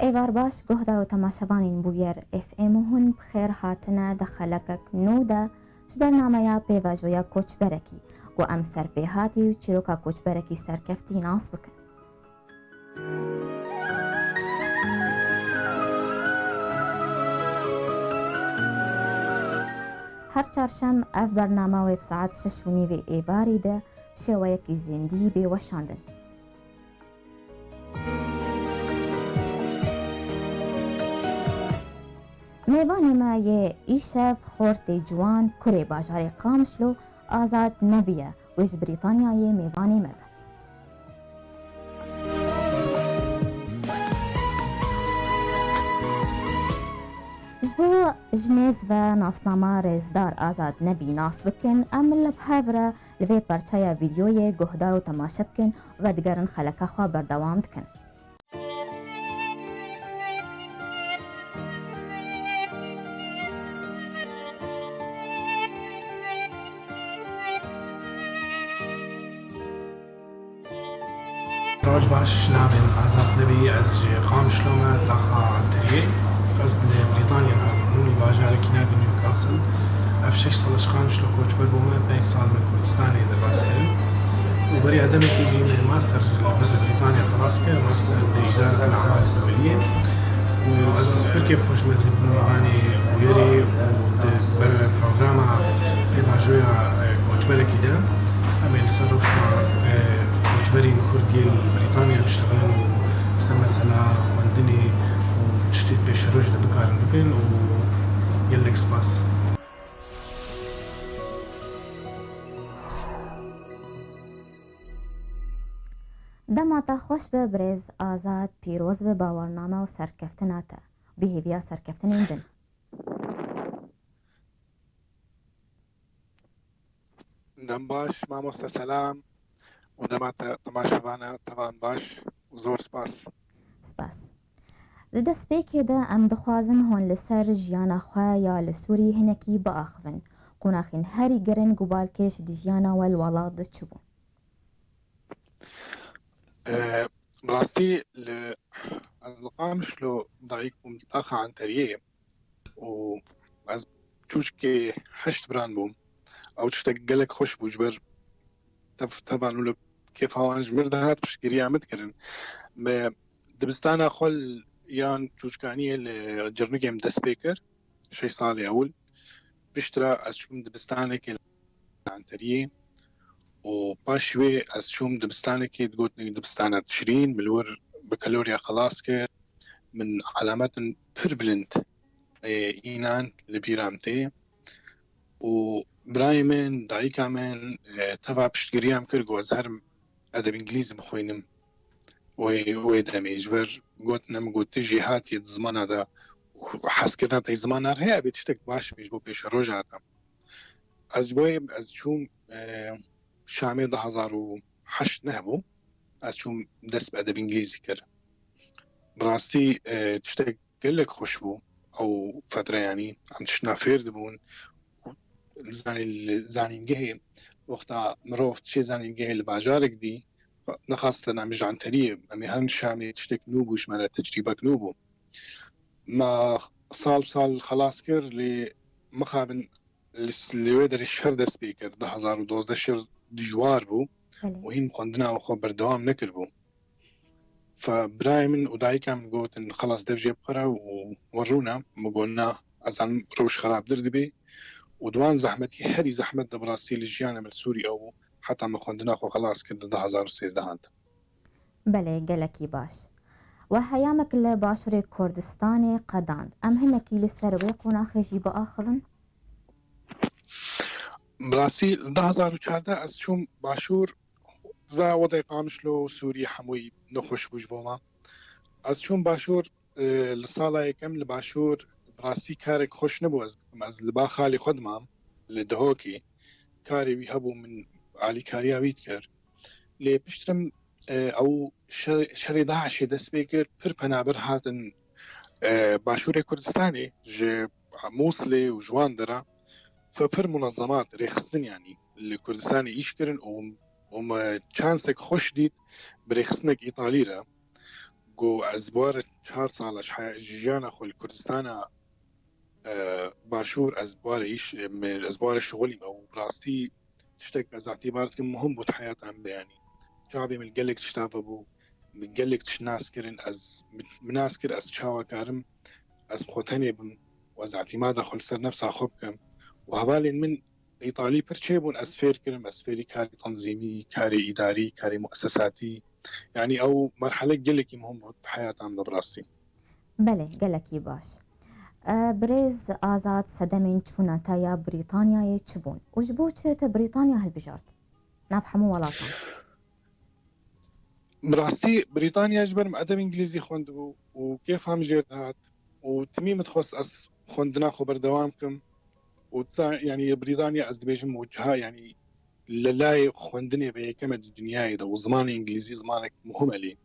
ایوار باش گهدار و تماشاوانین بویر اف ام هون بخیر هاتنه دخلکک نو ده برنامه یا پیواجویا کوچ برکی گو ام سر پیهاتی و چیروکا کوچ برکی سرکفتی ناس بکن. هر چهارشنبه اف برنامه و ساعت 6:30 ایواری ده بشه و یکی زندی به وشاندن. میوان ما یه ایشف خورت جوان کره باجاری قامشلو آزاد نبیه ویش بریتانیای میوانی ما جبو جنیز و ناسنامه رزدار آزاد نبی ناس بکن امل بحفره لوی پرچای ویدیوی گهدار و تماشا بکن و دگرن خلکه خواه بردوام دکن. راج باش نامن آزاد نبی از قامشلومه دخا عنتریه از بريطانيا نوني باجارك نادي نيوكاسل اف 6 سالش قامشلو كوتش بومه بيك سال من كردستاني دراسه وبري ادمي كيجي من ماستر بريطانيا خلاص كان ماستر بإدارة الأعمال الدولية وأز بركي خوش مزيد مغاني ويري وبرنامج بمجموعة كوتشبري كده أمي لسروشنا كوتشبري كردي بريطانيا بيشتغلون مثلا خوندني وتشتيت بشروج ده بكارن بكن ويلك سباس. دماتا خوش به برز آزاد پیروز به باورنامه و سرکفتناتا بهیویا سرکفتن ایندن. دم باش مامۆستا سەلام و دەماتە تەماشەوانە تەوان باش و زۆر سپاس. سپاس. دەست پێکێدا ئەم دەخوازن هۆن لەسەر ژیانە خوا یا لە سووری هەنێکی بەئاخڤن قوناخین هەری گەرن و بالکێش دژیانەوە وڵات دەچوو. بڕاستی ئەز لە قامشلۆ دایک بووم تاخە عنتەریە و ئەز چوچکێ 8 بران بووم ئەو شتێک گەلێک خۆش بوو ژبەر تەبان و لە کێفاوان ژمر دەهات پشتگیریامت کردن دبستانە خۆل یان چوچکانیە لە جرنگێم دەست پێ کرد 6 ساڵی ئەول پشترا ئەس چووم دبستانێکی عنتەریە و پاش وێ ئەس چووم دبستانێکی گوتنی دبستانە تشرین ملوەر بە کەلۆریا خلاص کرد من علامەتن پر بلند ئینان لە بیرام تێ و برای من دایکا من تەوا پشتگیریام کرد گۆ ئەز هەرم ئەدەب ئینگلیزی بخوێنم وێ دەمێ ژبەر گوتنم گوتی هاتیت زمانەدا حەزکردنا تەی زمانار هەیە بێت شتێک باش پێش بۆ پێشە ڕۆژاتم ئەس بۆیە ئەس چووم شامێ 2008 نەبوو ئەس چووم دەست بە ئەدەب ئینگلیزی کرد بڕاستی شتێک گەلێک خۆش بوو ئەو فترەیانی ئەم تشنا فێر دەبوون زانینگەهێ وەختا مرۆڤ چێ زانینگەهێ لە باژارێک دی نەخواستە نامیژ عنتەریە ئەمێ هەرن شامێ شتێک نو بوو ژمارە تەجریبەک نو بوو ما ساڵ خلاص کرد لێ مخابن لێوێ دەری شەر دەست پێ کرد 2012 شەر دژوار بوو و هین خوێندناوە خۆ بەردەوام نەکرد بوو فبرای من و دایکم گوتن خلاص دەبژێ بخەرە و وەڕوونا مگۆنا ئەزانم ڕۆژ خراپتر دەبێ و دوان زەحمەتی هەری زەحمەت دەبڕاستی لە ژیانە من سووری ئەو بوو حتا مە خوێندنا خۆ خلاص کرد 2013 هاند. بەڵێ گەلێکی باش و هەیامێک لە باشووری کوردستانی قەداند ئەم هەنێکی لەسەر وێ قۆناخێژی بەئاخڤن. بڕاستی 2014 ئەس چووم باشوور زا وەدەی قامشلۆ سووری هەمووی نەخۆش بووش بۆمە ئەس چووم باشوور لە ساڵا یەکەم لە باشوور بڕاستی کارێک خۆش نەبوو ئەز لە با خاڵی خۆدمام لە دهۆکی کارێوی هەبوو من عالیکاریاویت کرد لێ پشترم ئەو شەڕی داعشێ دەست پێ کرد پر پەنابەر هاتن باشووری کوردستانی ژێ مووسڵێ و ژوان دەرا فپر منظمات ڕێخستنیانی لە کوردستانی ئیشکردن و چانسێک خۆش دیت برێخستنێک ئیتالیرە جو ازبوار 4 سالش جيانا خو الكردستان باشور ازبوار ايش من ازبوار شغلي او براستي تشتك از اعتبارات مهم بود حياتهم يعني جابي من قلك تشتاف ابو من قلك تشناسكرن از مناسكر از شاوا كارم از خوتني بم واز اعتماد خل سر نفسها خوبكم وهذا من ايطالي برشيبون از فير كرم از فيري كاري تنظيمي كاري اداري كاري مؤسساتي يعني او مرحله قلك مهم بود بحياتهم براستي. بله گلکی باش. برز آزاد سدمین چونتایا بریتانیای چبون وجبو چه بریتانیا هالبجارت نفهمو ولاطان براستي بريطانيا جبر ادب انجليزي خوندبو وكيف هم جيت هات وتميم تخص اس خوندنا خبر دوامكم وتسا يعني بريطانيا از دبيجم موجهه يعني للاي خوندني بكم الدنيا ده وزمان انجليزي زمانك مهم لي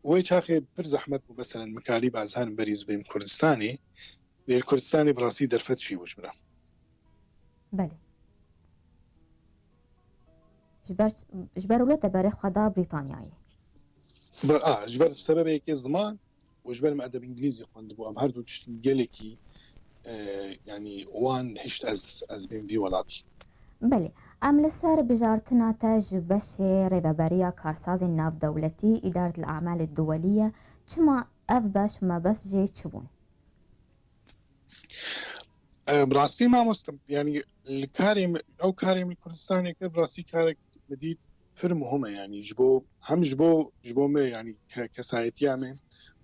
ويش اخي برز احمد مثلا مكالي بازهان بريز بين كردستاني للكردستاني براسي درفت شي وجبره. بله جبر ولا تباري خدا بريطانياي جبرت بسبب هيك زمان وجبر ما ادب انجليزي خوندبو ام هردو تشتغلكي يعني وان هشت از بين في ولاتي. بله ام لسر بجارتنا تاج بشي ريفابريا كارساز الناف دولتي إدارة الأعمال الدولية كما أف باش ما بس جي تشبون براسي ما مستم يعني الكاريم او كاريم الكردستاني كر براسي كارك مديد فر مهمه يعني جبو هم جبو ما يعني كسايتيامي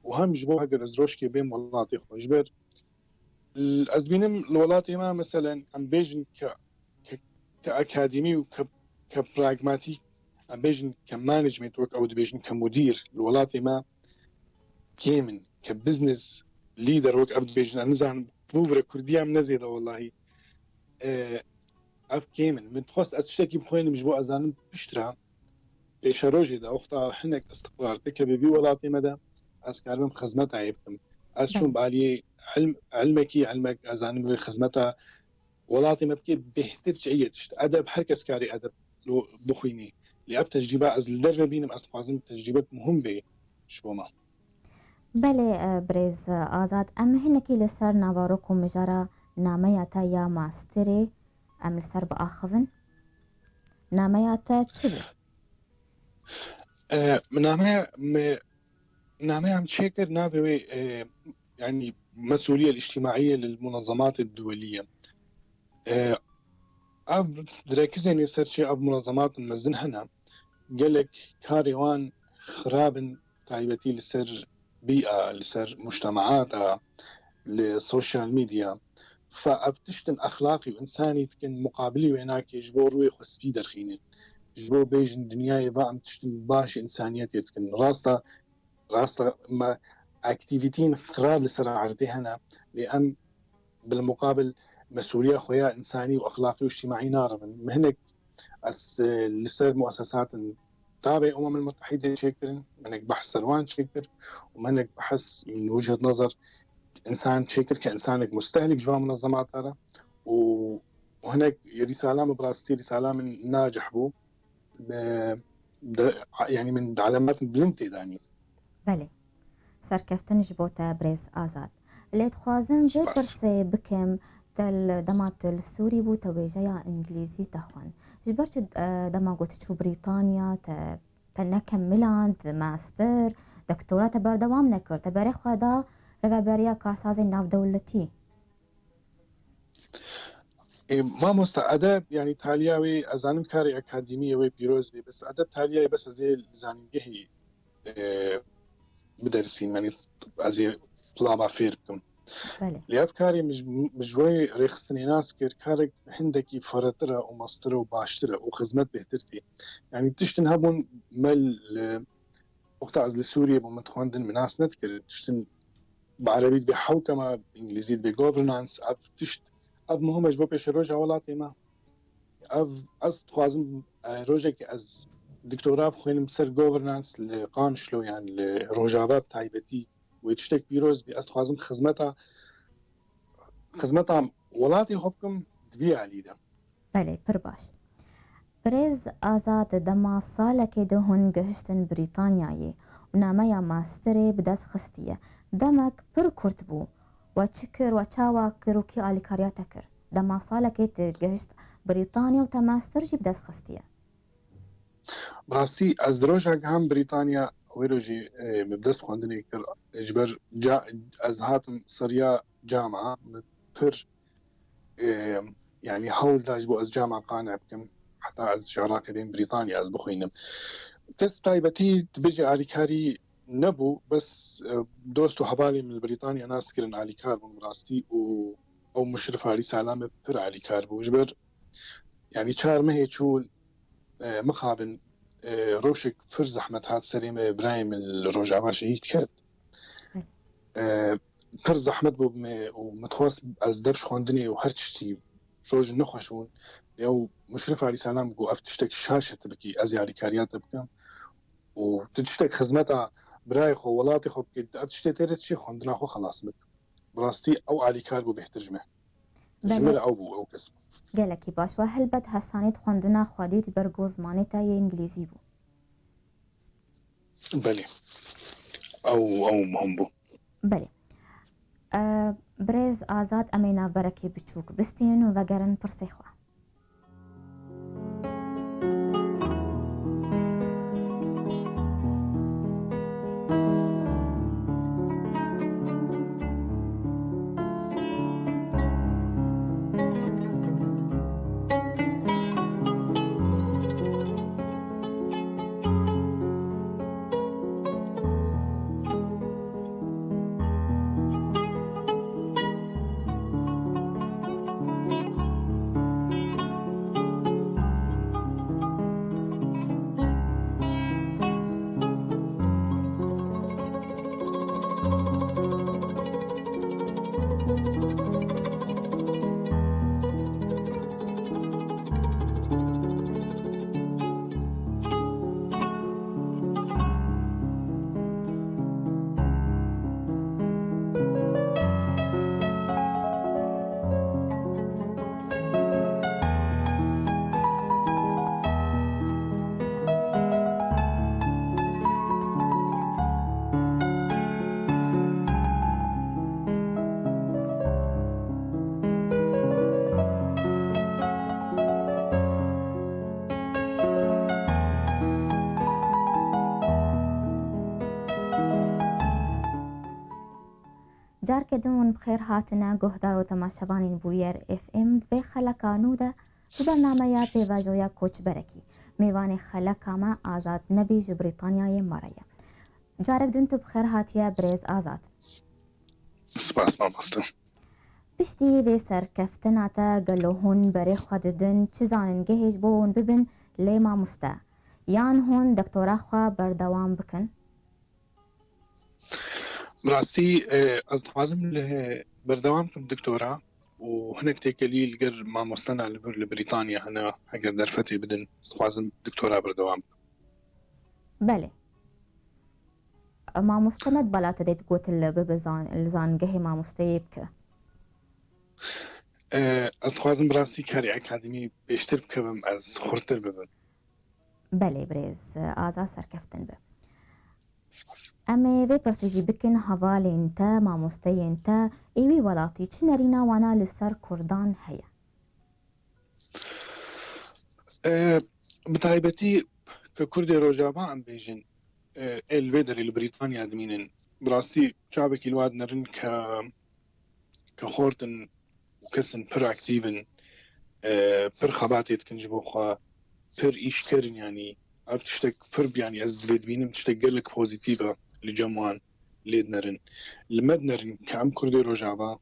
وهم جبو هقر ازروشكي بين ولاتي خو جبر الازبينم الولاتي ما مثلا ام بيجن كاكاديمي وكبراغماتي ام بيجن كمانجمنت ورك او بيجن كمدير الولاتي ما كيمن كبزنس ليدر ورك او بيجن نزان بوبر كردية من نزيدة والله اف كيمن من تخص اتشتكي بخوين مجبوع ازانم بشترها بيشاروجي دا اختا حنك استقرار تكبي ولاتي مدى اسكاربم خزمتها عيبكم اسشون بالي علمك ازانم خزمتها ولاتي مبكي بهتر شيء ادب حركه كاري ادب لو بخويني لي اف تجربه از الدرجه بينم استخازم تجربه مهم بي شبوما. بله برز آزاد ام هنکی لسر نواروکم مجارا نامياتا يا ماستري ام لسر بآخفن نامياتا چبو؟ نامي عم تشكر نابوي يعني مسؤولية الاجتماعية للمنظمات الدولية. دركزني سرشي اب منظمات مزن هنا قالك كاريوان خراب تايبتي لسر بيئة لسر مجتمعات للسوشيال ميديا فافتشتن اخلاقي وانساني تكن مقابلي ويناك جبور ويخص في درخيني جبور بيجن دنياي ضاعم تشتن باش انسانيات يتكن راستا ما اكتيفيتين خراب لسر عرضي هنا لان بالمقابل مسؤولية خويا انساني واخلاقي واجتماعي نار من هناك لسر مؤسسات تابع المتحدة شكرا منك بحث سروان شكر ومنك بحث من وجهة نظر إنسان شكر كإنسانك مستهلك جوا منظمات هذا وهناك رسالة براستي رسالة من ناجح بو يعني من علامات بلنتي داني. بله سركفتن جبوتا بريس آزاد اللي تخوازن جي برسي بكم تل دمات السوري بو تويجيا انجليزي تخوان جبرت دما قلت شو بريطانيا تنكملان ماستر دكتوراه تبر دوام نكر تباري خدا ربابريا كارسازي ناف دولتي ما مستعدب يعني تالياوي ازانم كاري اكاديميه وي بيروز بي بس ادب تالياوي بس زي زانجهي بدرسين يعني ازي طلابه فيركم لأفكاري مجوي ريخستني ناس كارك هندكي فرطرة ومصطرة وباشترة وخزمت بهترتي يعني تشتن هبون مل وقت عزل سوريا بمتخواندن من ناس نتكر تشتن بعربي بحوكمة بإنجليزي بغوفرنانس أب تشت أب مهم أجبو بيش روجة ولاتي ما أب أز تخوازم روجك أز دكتوراه بخوين بسر غوفرنانس لقام شلو يعني لروجابات تايبتي ويتشتك بيروز بأز تخوازم خزمتها ولاتي حبكم دبي عليدا. بله برباش برز آزاد دما سالك دهن گهشتن بريطانياي نامەیە ماسترێ بدەست خستیە دەمەک پڕ کورت بوو و چ کرد و چاوا کروکی ئالیکاریاتە کرد دەما ساڵەکەی تگەشت بریتانیا و تە ماسترژی بدەست خستیە بڕاستی ئەس درۆژێک هەم بریتانیا وێرۆژی بدەست خوێندنی کرد ژبەر ئەس هاتم سەریا جامە پر يعني هەوڵ داش بۆ ئەس جامە قانع بکەم حتا ئەس شاڕاکەدەین بریتانیا ئەس بخوێنم کەس تایبەتی بێژێ ئالیکاری نەبوو بەس دۆست و هەواڵی من بریتانیا ناسکردن ئالیکار بوون ڕاستی و ئەو مشرف علی سالامە پر ئالیکار بوو ژبەر يعني چار مهێ چوون مخابن ڕۆژێک پر زەحمەت هات سەرێمە برایم ڕۆژاوا شەهید کرد پر زەحمەت بوو بمێ و متخواست ئەس دەبش خوێندنێ و هەر چشتی ڕۆژ نەخۆشبوون یا مشرف علی سالام بگو ئەف تشتێک شاشت بکی ئەز یاریکاریاتە بکەم و تشتێک خزمەتە برای خۆ وڵاتی خۆ بکەیت ئەف تشتێک تێرێت چی خوێندنا خۆ خلاص بک بڕاستی ئەو ئالیکار بوو بهتر ژمێ ژمێ ئەو بوو ئەو کەس گەلێکی باش و هەلبەت هەسانیت خوێندنا خودیت بەرگۆ زمانێتە یە ئینگلیزی بوو بەێ ئەو مهم بوو بەێ برێز ئازاد ئەمەی ناوبەرەکی بچووک بستین و vەگەرن پرسەیخوا جارکردن بخێر هاتنە گۆهدار و تەماشەوانین بوویەر FM دوێ خەلەکانوودە ji بەرنامەیە پێڤاژۆیە کۆچبەرەکی میوانی خەلەکامە ئازاد نەبی ji بریتانیایê مەڕەیە جارێک دن تو بخێر هاتیە برێز ئازاد سپاس مامۆستا پشتی vê serkeftinata gelo hûn berê xwe didin çi zanîngehê ji bo hûn bibin lê mamoste yan hûn doktora xwe berdewam bikin بڕاستی ئەس دەخوازم لە بەردەوام بکەم دکتۆرا و هەنێک تێکەلی لەگەر مامۆستەنا لەبەر لە بریتانیا هەنا ئەگەر دەرفەتێ بدن دەخوازم دکتۆرا بەردەوام بکەم بەێ مامۆستەنت بەلاتە دەیت گوتن لە ببزان زانگەهی مامۆستەیە بکە ئەس دەخوازم بڕاستی کاری ئەکادمی پێشتر بکەم ئەس خورتر ببن بەێ برێز ئازا سەرکەفتن بە ئەمێ vê pirsêjî bikin hevalên te mamosteyên te êwî welatî çi nerîna wana li ser Kurdan heye bi taybetî kە کوردê rojava em bêjin el vê derê li Brîtanya dimînin birastî çavekî li wa nerin ke xortin û kesin pir aktîvin pir xebatê dikin ji bo xwe pir îşkerin yanî ev tiştek pir yanî ez divê dibînim tiştek gelek pozîtîv e li cem wan lê nerin li me nerin ke em Kurdê rojava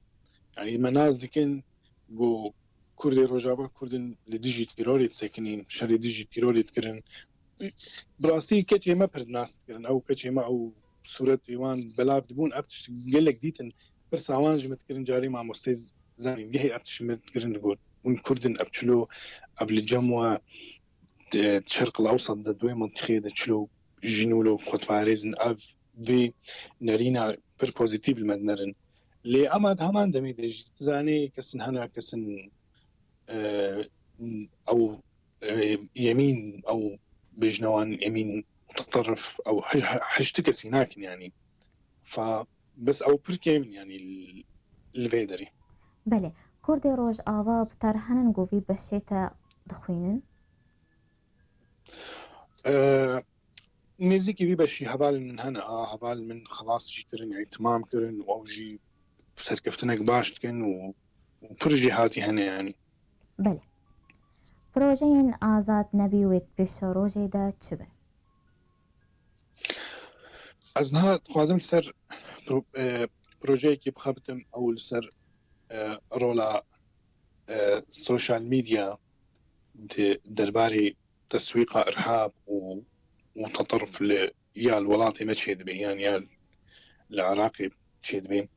yanî me naz dikin got Kurdê rojava Kurdin li dijî tîrorê disekinîn şerê dijî tîrorê dikirin birastî keçê me pir nas dikirin ew keçê me ew sûretê wan belav dibûn ev tişt gelek dîtin pirsa wan ji me dikirin carî mamosteyê zanîngehê ev tişt me dikirin got hûn Kurdin ev çilo ev li cem we شرق الأوسط ده دوی منطقه ده چلو جنولو خودفارزن اف وی نرینا پر پوزیتیو المدنرن لی اما ده همان دمی ده جتزانه کسن هنا کسن او يمين او بجنوان يمين متطرف أو حشتك سيناكن يعني فبس أو بركيم يعني الفيدري. بله کردی روش آوا بتر هنن گویی بشیتا دخوینن؟ نزيكي في بشي هبال من هنا هبال من خلاص جي كرن يعني تمام كرن أو جي سركفتنك باش تكن وبرجي هاتي هنا يعني. بله پروژه این آزاد نبی وید پیش روژه دا چه بن؟ أزنها تخوازم سر بروجي كي بخبتم أو لسر رولا سوشيال ميديا درباري تسويق إرهاب وتطرف يا الولاطي ما تشيد بي يعني يا العراقي تشيد بي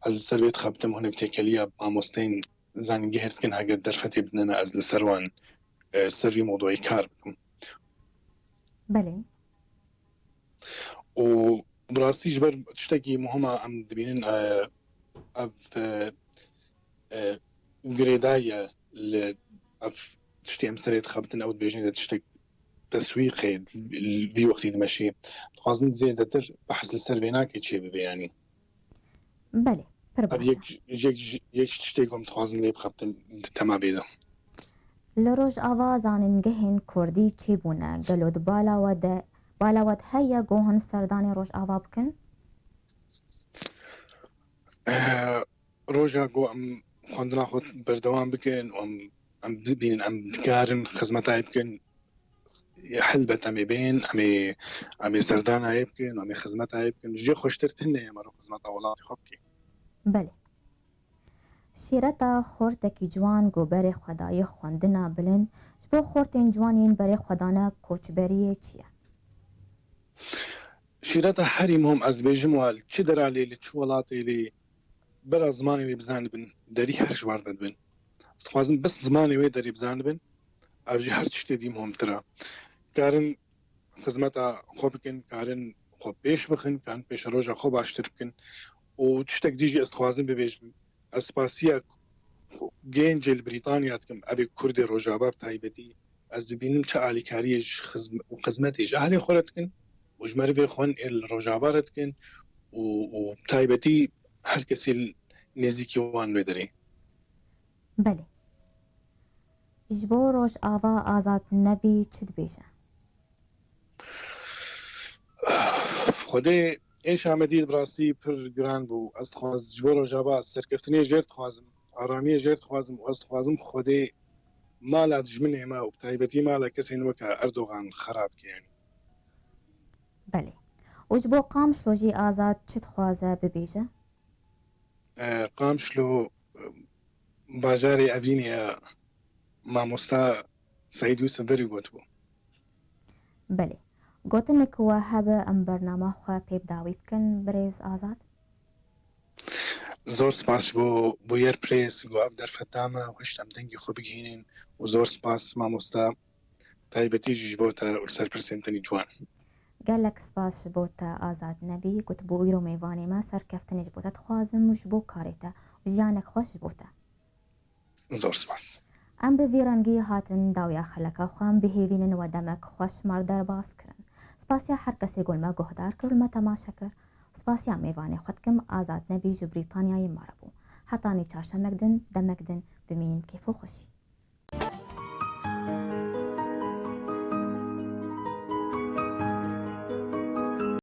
از سر بيت خبتم هناك تيكاليا باموستين زان جهرت كنها قد درفتي بدنا از لسروان سري موضوعي كار بكم. بله وبراسي جبر تشتكي مهمة عم دبينين اف جريدايا اف تشتي ام سريت خبتن او بيجين تشتك تسويق في وقت ماشي تخازن زيادة تر بحث لسر بيناك تشي بي يعني. بله پر باشه. یک تشتيقهم تخازن لي بخبتن تما بيدا. لروج آوازان گهن کردی چی بونه گلود بالاود هیا گوهن سردان روج آوا بکن؟ روجا جو ام خواندنا خود بردوام بكن ام بين ام دكارن خدمتها بكن حلبت امي بين امي سردانا يبكن وامي خدمتها يبكن جي خوشترتن يا مرو خدمتها ولاتي خبكي. بله شیرتا خورتکی جوان گوبر خدای خواندنا بلند جبو خورتین جوانین بر خدانه کوچبری چیه؟ شيرتا حريمهم از بيجم وال چه درالي لي چولاتي لي برا زماني وي بزان بن دري هر شوارد بن خوازم بس زماني وي دري بزان بن اوجي هر تشتي ديمهم ترى كارن خدمتها خوبكن كارن خوب بيش بخن كان بيش روجا خوب اشتركن وتشتك ديجي استخوازم ببيجم اسباسيا جينجل بريطانيا تكم ابي كردي روجا باب تايبتي از ببينم چه عاليكاري وخدمتي جهلي خورتكن وجمر في خون الروجابارتكن وتايبتي هر كسي نزيكي وان بدري. بله جبو روش آوا آزاد نبی چید بیشه؟ خودي ايش عمديد براسي بر جران بو استخواز جبو روجابا سركفتني جيرت خوازم آرامية جيرت خوازم واستخوازم خودي ما لا تجمني ما وبتايبتي ما لا كسي نوكا أردوغان خراب يعني. بله وجبو قامش لوجي آزاد چید خوازه ببیشه؟ قامشلو باجاري أفينيا ماموستا سعيد يوسف بري قوتبو. بله گوتنک و هبه ام برنامه خواه پیب داوی بکن بریز آزاد؟ زور سپاس بو ير بريس و اف درفتاما وهشتم دنگي خو بگهينين وزور سپاس ماموستا تايبتي جبوتا والسر برسنتني جوان. گلک سپاس جبوتا آزاد نبی گوت بو ایرو میوانی ما سر کفتنی جبوتا تخوازم و جبو کاریتا و جیانک خوش جبوتا. زور سپاس. ام به ویرانگی هاتن داویا خلکا خوام بهیوینن و دمک خوش مردر باز کرن. سپاسیا هر کسی گل ما گهدار کرد ما تماشا کرد. سپاسیا میوانی خود کم آزاد نبی جو بریتانیای مربو. حتانی چارشمک دن دمک دن بمین کیفو خوشی.